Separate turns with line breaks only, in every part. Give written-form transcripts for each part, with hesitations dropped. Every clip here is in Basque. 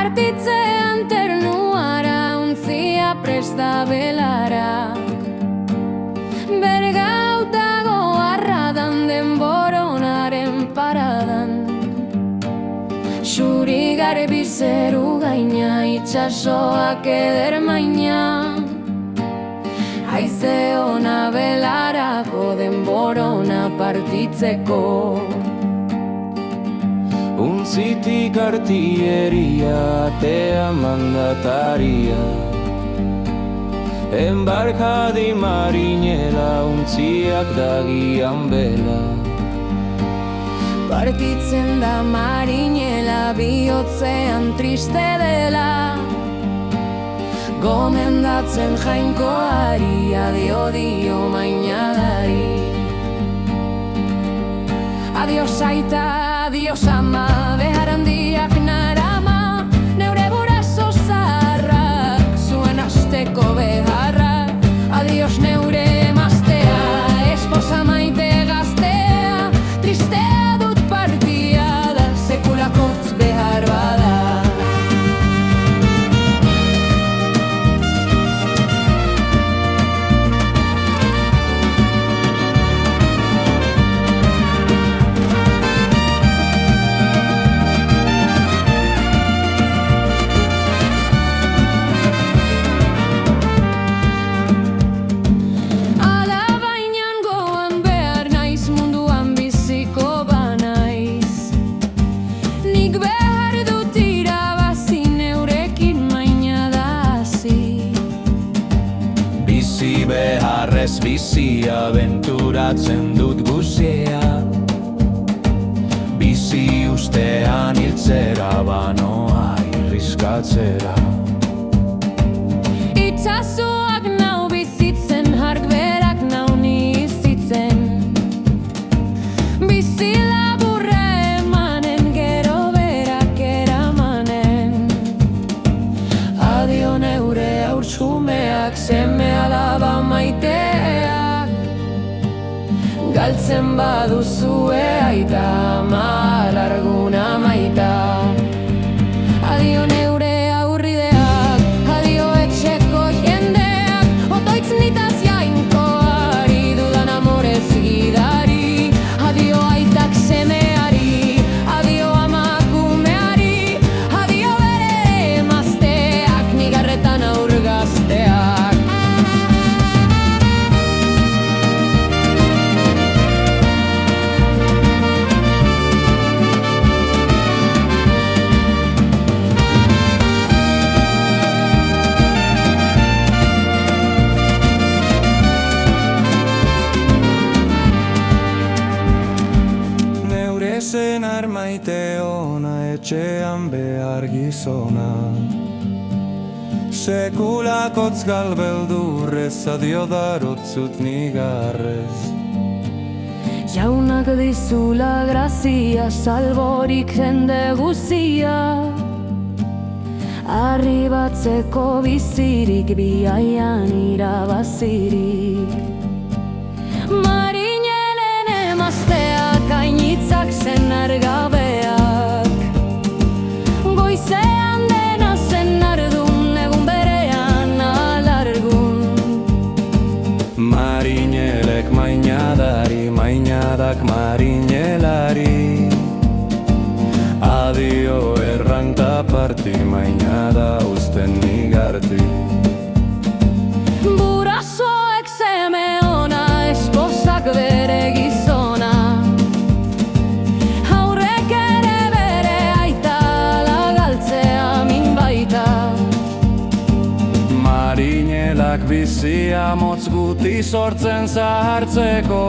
partitzean ternuara, untzia presta belara. Bergautago arradan denboronaren paradan, xuri garbi zeru gaina, itxasoak eder maina. Haize ona belarako, denborona partitzeko.
Untzitik artilleria, atea mandataria, embarkadi marinela, untziak dagian bela.
Partitzen da marinela, bihotzean triste dela. Gomendatzen jainkoari, adio dio mainadari. Adios aita, adios ama, behar handiak narama. Neure burazo zaharrak, zuen asteko beharra. Adios neure emaztea, esposa maite gaztea. Tristea dut partia da, sekulakotz behar bada.
Beharrez bizi abenturatzen dut guzia, bizi ustean hiltzera, banoa irriskatzera.
Itxasoak nau bizitzen, hark berak nau nizitzen. Bizi laburra emanen, gero berak eramanen. Adio neure haurtxumeak, seme alaba maiteak. Galtzen baduzue aita, ama alarguna maita. Adio neure aurrideak, adio etxeko jendeak. Otoitz nitaz jainkoari, dudan amorez gidari. Adio aitak semeari, adio amakumeari. Adio bere emazteak, nigarretan aurgazteak.
Senar maite ona, etxean behar gizona. Sekulakotz galbeldurrez, adio darotzut nigarrez.
Jaunak dizula grazia, salborik jende guzia. Arribatzeko bizirik, biaian irabazirik. Marinelen emazteak, ainitzak zenar gabeak. Goizean dena zenardun, egun berean alargun.
Marinelek mainadari, mainadak marinelari. Adio erranta parti, mainada usten nigarti.
Burazoek seme ona, esposak bere gizona. Haurrek ere bere aita, lagaltzea min baita.
Marinelak bizia motz guti sortzen zahartzeko.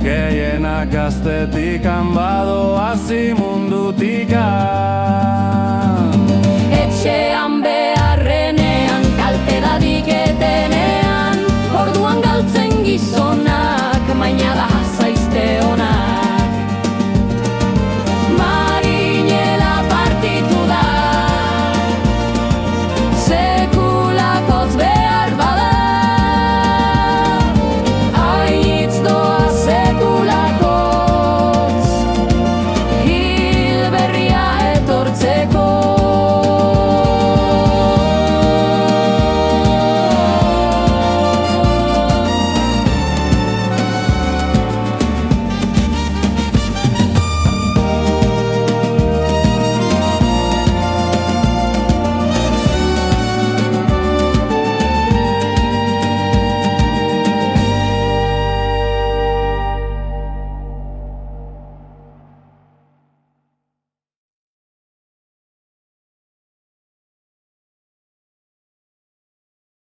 Gehienak gaztetikan badoazi mundutikan.
Etxean behar